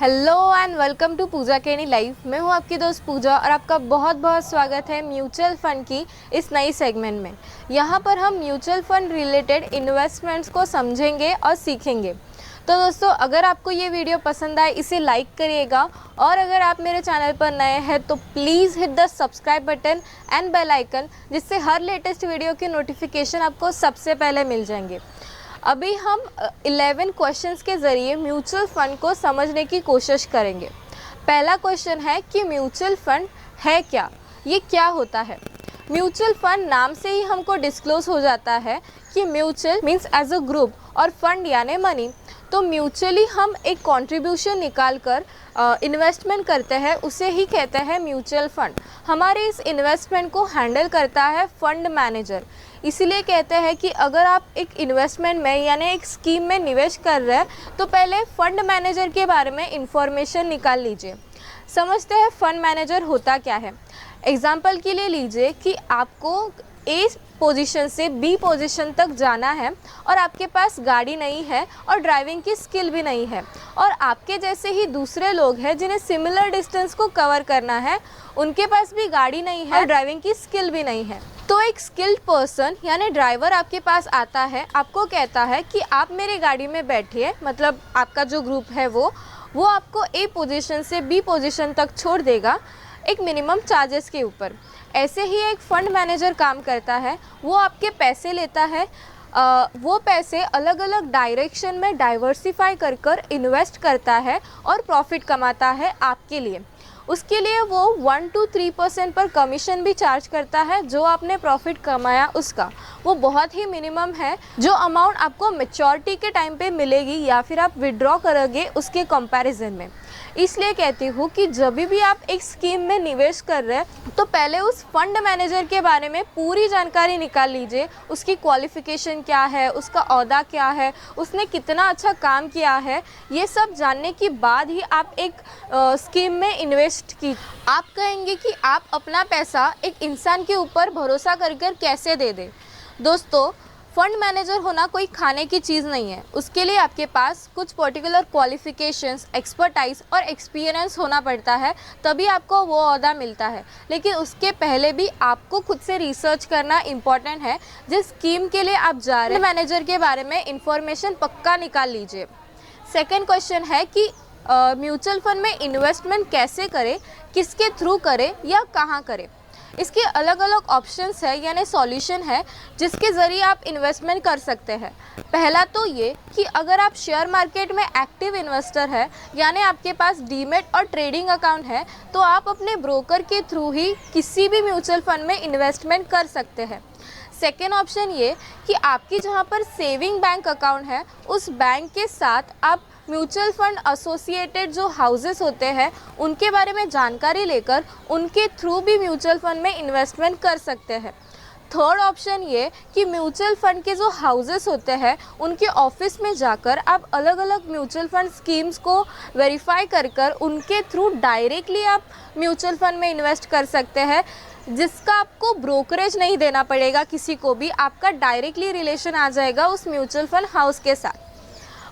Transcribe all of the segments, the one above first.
Hello and welcome to पूजा केनी life. मैं हूं आपकी दोस्त पूजा और आपका बहुत बहुत स्वागत है म्यूचुअल फ़ंड की इस नई सेगमेंट में। यहां पर हम म्यूचुअल फ़ंड रिलेटेड इन्वेस्टमेंट्स को समझेंगे और सीखेंगे। तो दोस्तों, अगर आपको ये वीडियो पसंद आए इसे लाइक करिएगा और अगर आप मेरे चैनल पर नए हैं तो please hit the subscribe button and bell icon, जिससे हर लेटेस्ट वीडियो की नोटिफिकेशन आपको सबसे पहले मिल जाएंगे। अभी हम 11 क्वेश्चंस के ज़रिए म्यूचुअल फ़ंड को समझने की कोशिश करेंगे। पहला क्वेश्चन है कि म्यूचुअल फ़ंड है क्या, ये क्या होता है। म्यूचुअल फ़ंड नाम से ही हमको डिस्क्लोज हो जाता है कि mutual means as a group और फंड यानी मनी। तो म्यूचुअली हम एक कंट्रीब्यूशन निकाल कर इन्वेस्टमेंट करते हैं, उसे ही कहते हैं म्यूचुअल फ़ंड। हमारे इस इन्वेस्टमेंट को हैंडल करता है फंड मैनेजर। इसीलिए कहते हैं कि अगर आप एक इन्वेस्टमेंट में यानी एक स्कीम में निवेश कर रहे हैं तो पहले फ़ंड मैनेजर के बारे में इंफॉर्मेशन निकाल लीजिए। समझते हैं फ़ंड मैनेजर होता क्या है। एग्जाम्पल के लिए लीजिए कि आपको ए पोजीशन से बी पोजीशन तक जाना है और आपके पास गाड़ी नहीं है और ड्राइविंग की स्किल भी नहीं है, और आपके जैसे ही दूसरे लोग हैं जिन्हें सिमिलर डिस्टेंस को कवर करना है, उनके पास भी गाड़ी नहीं है और ड्राइविंग की स्किल भी नहीं है। तो एक स्किल्ड पर्सन यानी ड्राइवर आपके पास आता है, आपको कहता है कि आप मेरी गाड़ी में बैठिए, मतलब आपका जो ग्रुप है वो आपको ए पोजीशन से बी पोजीशन तक छोड़ देगा एक मिनिमम चार्जेस के ऊपर। ऐसे ही एक फंड मैनेजर काम करता है, वो आपके पैसे लेता है, वो पैसे अलग अलग डायरेक्शन में डाइवर्सिफाई कर कर इन्वेस्ट करता है और प्रॉफिट कमाता है आपके लिए। उसके लिए वो 1 to 3% पर कमीशन भी चार्ज करता है। जो आपने प्रॉफिट कमाया उसका वो बहुत ही मिनिमम है, जो अमाउंट आपको मैच्योरिटी के टाइम पे मिलेगी या फिर आप विड्रॉ करोगे उसके कंपैरिजन में। इसलिए कहती हूँ कि जब भी आप एक स्कीम में निवेश कर रहे हैं तो पहले उस फंड मैनेजर के बारे में पूरी जानकारी निकाल लीजिए। उसकी क्वालिफ़िकेशन क्या है, उसका ओहदा क्या है, उसने कितना अच्छा काम किया है, ये सब जानने के बाद ही आप एक स्कीम में इन्वेस्ट की। आप कहेंगे कि आप अपना पैसा एक इंसान के ऊपर भरोसा कर कर कैसे दे दें। दोस्तों, फंड मैनेजर होना कोई खाने की चीज़ नहीं है। उसके लिए आपके पास कुछ पर्टिकुलर क्वालिफ़िकेशंस, एक्सपर्टाइज और एक्सपीरियंस होना पड़ता है, तभी आपको वो ओहदा मिलता है। लेकिन उसके पहले भी आपको खुद से रिसर्च करना इम्पॉर्टेंट है। जिस स्कीम के लिए आप जा रहे हैं, मैनेजर के बारे में इंफॉर्मेशन पक्का निकाल लीजिए। सेकेंड क्वेश्चन है कि म्यूचुअल फंड में इन्वेस्टमेंट कैसे करें, किसके थ्रू करें या कहाँ करें। इसके अलग अलग ऑप्शंस है यानी सॉल्यूशन है जिसके ज़रिए आप इन्वेस्टमेंट कर सकते हैं। पहला तो ये कि अगर आप शेयर मार्केट में एक्टिव इन्वेस्टर है यानी आपके पास डीमेट और ट्रेडिंग अकाउंट है, तो आप अपने ब्रोकर के थ्रू ही किसी भी म्यूचुअल फंड में इन्वेस्टमेंट कर सकते हैं। सेकेंड ऑप्शन ये कि आपकी जहाँ पर सेविंग बैंक अकाउंट है उस बैंक के साथ आप म्यूचुअल फंड एसोसिएटेड जो हाउसेस होते हैं उनके बारे में जानकारी लेकर उनके थ्रू भी म्यूचुअल फंड में इन्वेस्टमेंट कर सकते हैं। थर्ड ऑप्शन ये कि म्यूचुअल फंड के जो हाउसेस होते हैं उनके ऑफिस में जाकर आप अलग अलग म्यूचुअल फंड स्कीम्स को वेरीफाई कर कर उनके थ्रू डायरेक्टली आप म्यूचुअल फंड में इन्वेस्ट कर सकते हैं, जिसका आपको ब्रोकरेज नहीं देना पड़ेगा किसी को भी, आपका डायरेक्टली रिलेशन आ जाएगा उस म्यूचुअल फंड हाउस के साथ।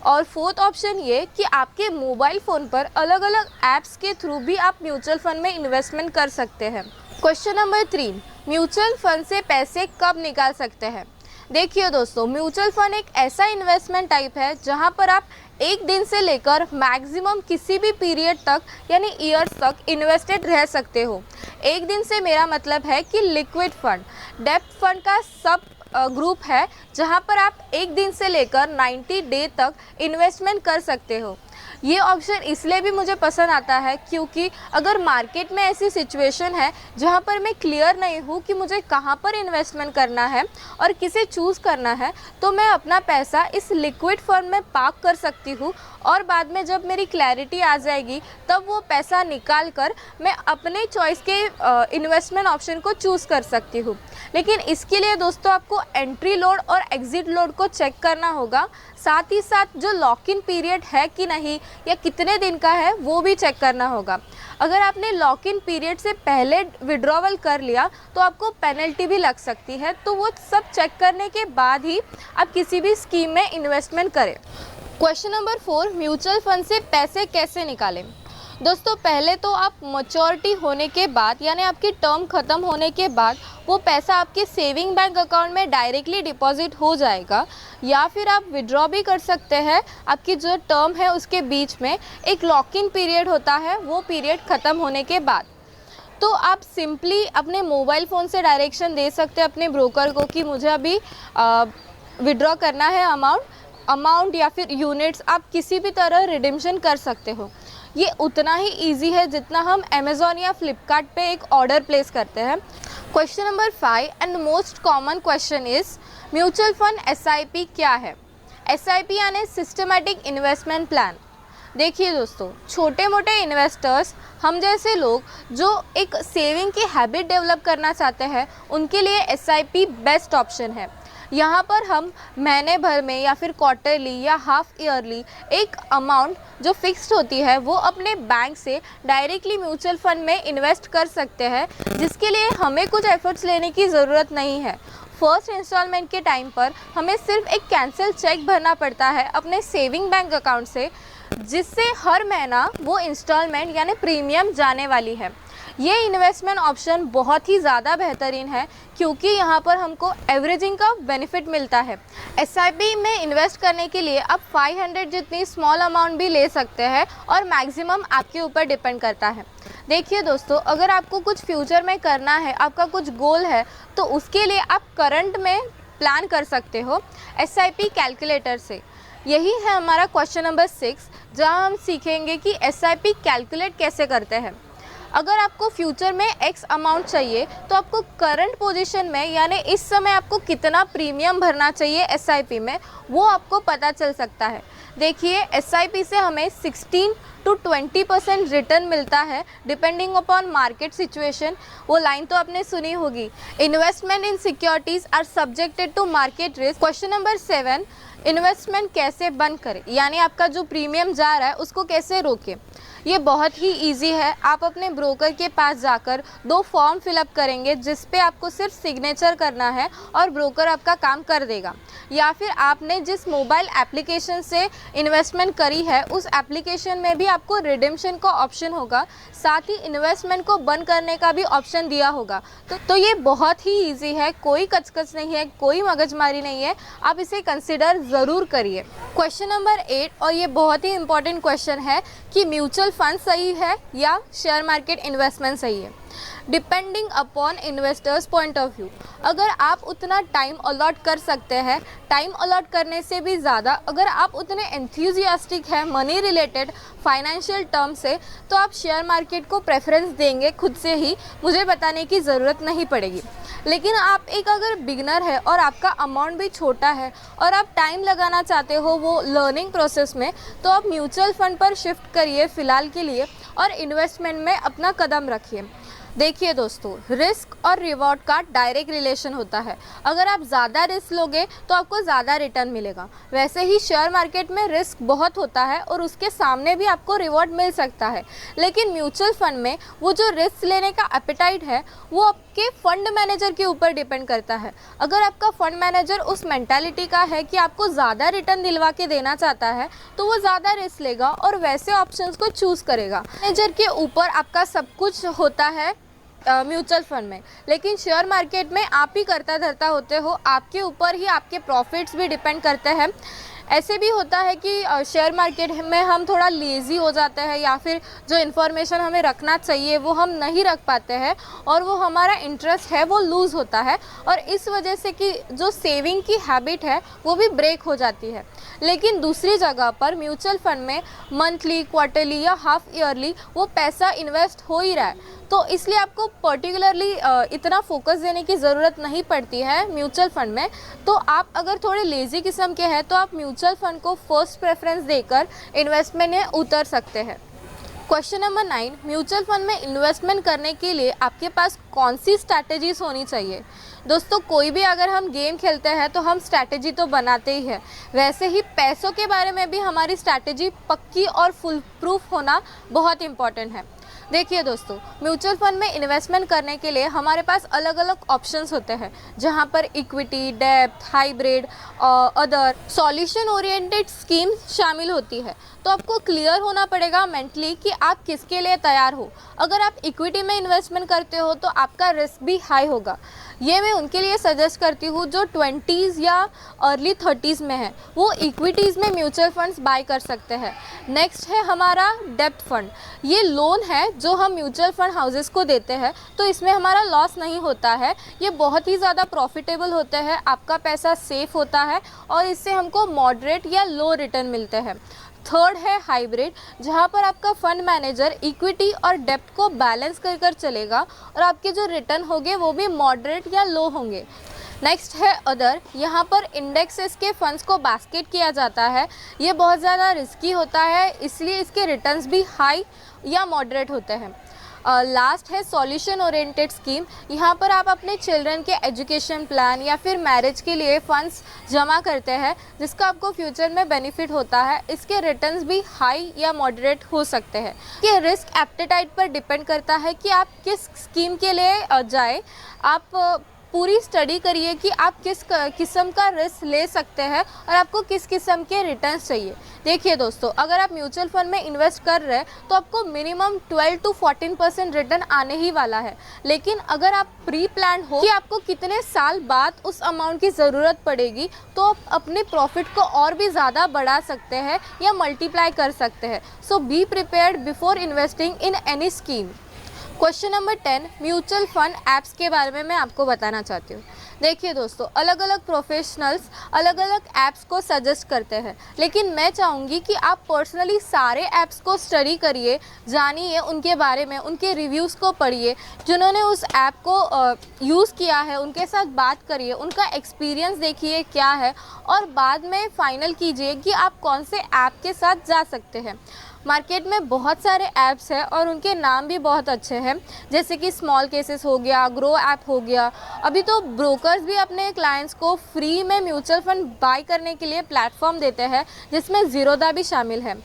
और फोर्थ ऑप्शन ये कि आपके मोबाइल फ़ोन पर अलग अलग ऐप्स के थ्रू भी आप म्यूचुअल फंड में इन्वेस्टमेंट कर सकते हैं। क्वेश्चन नंबर 3, म्यूचुअल फंड से पैसे कब निकाल सकते हैं। देखिए दोस्तों, म्यूचुअल फंड एक ऐसा इन्वेस्टमेंट टाइप है जहां पर आप एक दिन से लेकर मैक्सिमम किसी भी पीरियड तक यानी ईयर्स तक इन्वेस्टेड रह सकते हो। एक दिन से मेरा मतलब है कि लिक्विड फंड, डेब्ट फंड का सब ग्रुप है जहां पर आप एक दिन से लेकर 90 डे तक इन्वेस्टमेंट कर सकते हो। ये ऑप्शन इसलिए भी मुझे पसंद आता है क्योंकि अगर मार्केट में ऐसी सिचुएशन है जहां पर मैं क्लियर नहीं हूं कि मुझे कहां पर इन्वेस्टमेंट करना है और किसे चूज़ करना है, तो मैं अपना पैसा इस लिक्विड फंड में पार्क कर सकती हूं और बाद में जब मेरी क्लैरिटी आ जाएगी तब वो पैसा निकाल कर मैं अपने चॉइस के इन्वेस्टमेंट ऑप्शन को चूज़ कर सकती हूँ। लेकिन इसके लिए दोस्तों आपको एंट्री लोड और एग्ज़िट लोड को चेक करना होगा, साथ ही साथ जो लॉक इन पीरियड है कि नहीं या कितने दिन का है वो भी चेक करना होगा। अगर आपने लॉक इन पीरियड से पहले विड्रॉवल कर लिया तो आपको पेनल्टी भी लग सकती है, तो वो सब चेक करने के बाद ही आप किसी भी स्कीम में इन्वेस्टमेंट करें। क्वेश्चन नंबर 4, म्यूचुअल फंड से पैसे कैसे निकालें। दोस्तों, पहले तो आप मैच्योरिटी होने के बाद यानी आपकी टर्म ख़त्म होने के बाद वो पैसा आपके सेविंग बैंक अकाउंट में डायरेक्टली डिपॉजिट हो जाएगा, या फिर आप विड्रॉ भी कर सकते हैं। आपकी जो टर्म है उसके बीच में एक लॉक इन पीरियड होता है, वो पीरियड ख़त्म होने के बाद। तो आप सिंपली अपने मोबाइल फ़ोन से डायरेक्शन दे सकते हैं अपने ब्रोकर को कि मुझे अभी विड्रॉ करना है अमाउंट या फिर यूनिट्स, आप किसी भी तरह रिडीम्शन कर सकते हो। ये उतना ही इजी है जितना हम अमेज़ॉन या फ्लिपकार्ट पे एक ऑर्डर प्लेस करते हैं। Question number 5 and most common question is mutual fund SIP क्या है। SIP यानी सिस्टमेटिक इन्वेस्टमेंट प्लान। देखिए दोस्तों, छोटे मोटे इन्वेस्टर्स, हम जैसे लोग जो एक सेविंग की हैबिट डेवलप करना चाहते हैं, उनके लिए SIP बेस्ट ऑप्शन है। यहाँ पर हम महीने भर में या फिर क्वार्टरली या हाफ ईयरली एक अमाउंट जो फिक्स्ड होती है वो अपने बैंक से डायरेक्टली म्यूचुअल फंड में इन्वेस्ट कर सकते हैं, जिसके लिए हमें कुछ एफर्ट्स लेने की ज़रूरत नहीं है। फर्स्ट इंस्टॉलमेंट के टाइम पर हमें सिर्फ एक कैंसिल चेक भरना पड़ता है अपने सेविंग बैंक अकाउंट से, जिससे हर महीना वो इंस्टॉलमेंट यानी प्रीमियम जाने वाली है। ये इन्वेस्टमेंट ऑप्शन बहुत ही ज़्यादा बेहतरीन है क्योंकि यहाँ पर हमको एवरेजिंग का बेनिफिट मिलता है। SIP में इन्वेस्ट करने के लिए आप 500 जितनी स्मॉल अमाउंट भी ले सकते हैं और मैक्सिमम आपके ऊपर डिपेंड करता है। देखिए दोस्तों, अगर आपको कुछ फ्यूचर में करना है, आपका कुछ गोल है, तो उसके लिए आप करंट में प्लान कर सकते हो SIP कैलकुलेटर से। यही है हमारा क्वेश्चन नंबर 6, जहाँ हम सीखेंगे कि SIP कैलकुलेट कैसे करते हैं। अगर आपको फ्यूचर में X अमाउंट चाहिए तो आपको करंट पोजीशन में यानी इस समय आपको कितना प्रीमियम भरना चाहिए SIP में, वो आपको पता चल सकता है। देखिए, SIP से हमें 16 to 20% रिटर्न मिलता है डिपेंडिंग अपॉन मार्केट सिचुएशन। वो लाइन तो आपने सुनी होगी, investment in securities are subjected to market risk. Question number 7, investment कैसे बंद करें, यानी आपका जो प्रीमियम जा रहा है उसको कैसे रोकें। ये बहुत ही इजी है। आप अपने ब्रोकर के पास जाकर 2 फॉर्म फिलअप करेंगे, जिस पे आपको सिर्फ सिग्नेचर करना है और ब्रोकर आपका काम कर देगा। या फिर आपने जिस मोबाइल एप्लीकेशन से इन्वेस्टमेंट करी है उस एप्लीकेशन में भी आपको रिडेम्पशन का ऑप्शन होगा, साथ ही इन्वेस्टमेंट को बंद करने का भी ऑप्शन दिया होगा। तो ये बहुत ही इजी है, कोई कचकच नहीं है, कोई मगजमारी नहीं है, आप इसे कंसिडर ज़रूर करिए। क्वेश्चन नंबर 8, और ये बहुत ही इंपॉर्टेंट क्वेश्चन है कि म्यूचुअल फंड सही है या शेयर मार्केट इन्वेस्टमेंट सही है। Depending upon investors point of view, अगर आप उतना टाइम अलॉट कर सकते हैं, टाइम अलॉट करने से भी ज़्यादा अगर आप उतने एंथुजियास्टिक हैं मनी रिलेटेड फाइनेंशियल टर्म से, तो आप शेयर मार्केट को प्रेफरेंस देंगे खुद से ही, मुझे बताने की ज़रूरत नहीं पड़ेगी। लेकिन आप एक अगर बिगनर है और आपका अमाउंट भी छोटा है और आप टाइम लगाना चाहते हो वो लर्निंग प्रोसेस में, तो आप म्यूचुअल फंड पर शिफ्ट करिए फ़िलहाल के लिए और इन्वेस्टमेंट में अपना कदम रखिए। देखिए दोस्तों, रिस्क और रिवॉर्ड का डायरेक्ट रिलेशन होता है। अगर आप ज़्यादा रिस्क लोगे तो आपको ज़्यादा रिटर्न मिलेगा। वैसे ही शेयर मार्केट में रिस्क बहुत होता है और उसके सामने भी आपको रिवॉर्ड मिल सकता है, लेकिन म्यूचुअल फंड में वो जो रिस्क लेने का एपेटाइट है वो आपके फंड मैनेजर के ऊपर डिपेंड करता है। अगर आपका फंड मैनेजर उस मेंटालिटी का है कि आपको ज़्यादा रिटर्न दिलवा के देना चाहता है, तो वो ज़्यादा रिस्क लेगा और वैसे ऑप्शंस को चूज़ करेगा। मैनेजर के ऊपर आपका सब कुछ होता है म्यूचुअल फंड में, लेकिन शेयर मार्केट में आप ही करता धरता होते हो, आपके ऊपर ही आपके प्रॉफिट्स भी डिपेंड करते हैं। ऐसे भी होता है कि शेयर मार्केट में हम थोड़ा लेज़ी हो जाते हैं या फिर जो इन्फॉर्मेशन हमें रखना चाहिए वो हम नहीं रख पाते हैं और वो हमारा इंटरेस्ट है वो लूज़ होता है, और इस वजह से कि जो सेविंग की हैबिट है वो भी ब्रेक हो जाती है। लेकिन दूसरी जगह पर म्यूचुअल फंड में मंथली, क्वार्टरली या हाफ ईयरली वो पैसा इन्वेस्ट हो ही रहा है, तो इसलिए आपको पर्टिकुलरली इतना फोकस देने की ज़रूरत नहीं पड़ती है म्यूचुअल फंड में। तो आप अगर थोड़े लेज़ी किस्म के हैं तो आप म्यूचुअल फंड को फर्स्ट प्रेफरेंस देकर इन्वेस्टमेंट में उतर सकते हैं। क्वेश्चन नंबर 9, म्यूचुअल फंड में इन्वेस्टमेंट करने के लिए आपके पास कौन सी स्ट्रैटेजीज होनी चाहिए। दोस्तों, कोई भी अगर हम गेम खेलते हैं तो हम स्ट्रैटेजी तो बनाते ही है, वैसे ही पैसों के बारे में भी हमारी स्ट्रैटेजी पक्की और फुल प्रूफ होना बहुत इम्पॉर्टेंट है। देखिए दोस्तों, म्यूचुअल फंड में इन्वेस्टमेंट करने के लिए हमारे पास अलग अलग ऑप्शंस होते हैं, जहां पर इक्विटी, डेब्ट, हाइब्रिड और अदर सॉल्यूशन ओरिएंटेड स्कीम शामिल होती है। तो आपको क्लियर होना पड़ेगा मेंटली कि आप किसके लिए तैयार हो। अगर आप इक्विटी में इन्वेस्टमेंट करते हो तो आपका रिस्क भी हाई होगा। ये मैं उनके लिए सजेस्ट करती हूँ जो 20s या अर्ली 30s में है, वो इक्विटीज़ में म्यूचुअल फंड्स बाय कर सकते हैं। नेक्स्ट है हमारा डेब्ट फंड। ये लोन है जो हम म्यूचुअल फंड हाउसेस को देते हैं, तो इसमें हमारा लॉस नहीं होता है। ये बहुत ही ज़्यादा प्रॉफिटेबल होते हैं, आपका पैसा सेफ होता है और इससे हमको मॉडरेट या लो रिटर्न मिलते हैं। थर्ड है हाइब्रिड, जहाँ पर आपका फंड मैनेजर इक्विटी और डेब्ट को बैलेंस कर कर चलेगा और आपके जो रिटर्न होंगे वो भी मॉडरेट या लो होंगे। नेक्स्ट है अदर, यहाँ पर इंडेक्सेस के फंड्स को बास्केट किया जाता है। ये बहुत ज़्यादा रिस्की होता है, इसलिए इसके रिटर्न्स भी हाई या मॉडरेट होते हैं। लास्ट है सॉल्यूशन ओरिएंटेड स्कीम। यहाँ पर आप अपने चिल्ड्रन के एजुकेशन प्लान या फिर मैरिज के लिए फ़ंड्स जमा करते हैं, जिसका आपको फ्यूचर में बेनिफिट होता है। इसके रिटर्न्स भी हाई या मॉडरेट हो सकते हैं। ये रिस्क एप्टाइट पर डिपेंड करता है कि आप किस स्कीम के लिए जाए। आप पूरी स्टडी करिए कि आप किस किस्म का रिस्क ले सकते हैं और आपको किस किस्म के रिटर्न्स चाहिए। देखिए दोस्तों, अगर आप म्यूचुअल फंड में इन्वेस्ट कर रहे हैं तो आपको मिनिमम 12 to 14% रिटर्न आने ही वाला है। लेकिन अगर आप प्री प्लान हो कि आपको कितने साल बाद उस अमाउंट की ज़रूरत पड़ेगी, तो आप अपने प्रॉफिट को और भी ज़्यादा बढ़ा सकते हैं या मल्टीप्लाई कर सकते हैं। So be prepared before investing in any scheme. Question number 10, mutual fund apps के बारे में मैं आपको बताना चाहती हूँ। देखिए दोस्तों, अलग अलग प्रोफेशनल्स अलग अलग ऐप्स को सजेस्ट करते हैं, लेकिन मैं चाहूँगी कि आप पर्सनली सारे ऐप्स को स्टडी करिए, जानिए उनके बारे में, उनके रिव्यूज़ को पढ़िए, जिन्होंने उस ऐप को यूज़ किया है उनके साथ बात करिए, उनका एक्सपीरियंस देखिए क्या है और बाद में फ़ाइनल कीजिए कि आप कौन से ऐप के साथ जा सकते हैं। मार्केट में बहुत सारे ऐप्स हैं और उनके नाम भी बहुत अच्छे हैं, जैसे कि स्मॉल केसेस हो गया, ग्रो ऐप हो गया। अभी तो ब्रोकर्स भी अपने क्लाइंट्स को फ्री में म्यूचुअल फंड बाय करने के लिए प्लेटफॉर्म देते हैं, जिसमें ज़ीरोधा भी शामिल है।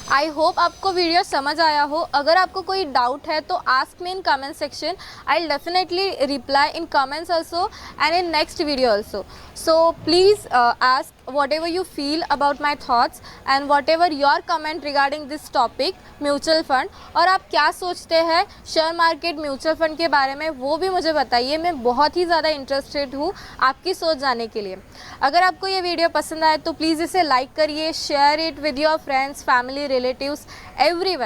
आई होप आपको वीडियो समझ आया हो। अगर आपको कोई डाउट है तो ask me in comment section. I will definitely reply in comments also and in next video also. So please ask whatever you feel about my thoughts and whatever your comment regarding this topic mutual fund, और आप क्या सोचते हैं share market mutual fund के बारे में, वो भी मुझे बताइए। मैं बहुत ही ज़्यादा इंटरेस्टेड हूँ आपकी सोच जानने के लिए। अगर आपको ये वीडियो पसंद आए तो प्लीज़ इसे लाइक करिए, share it with your friends, family, relatives, everyone.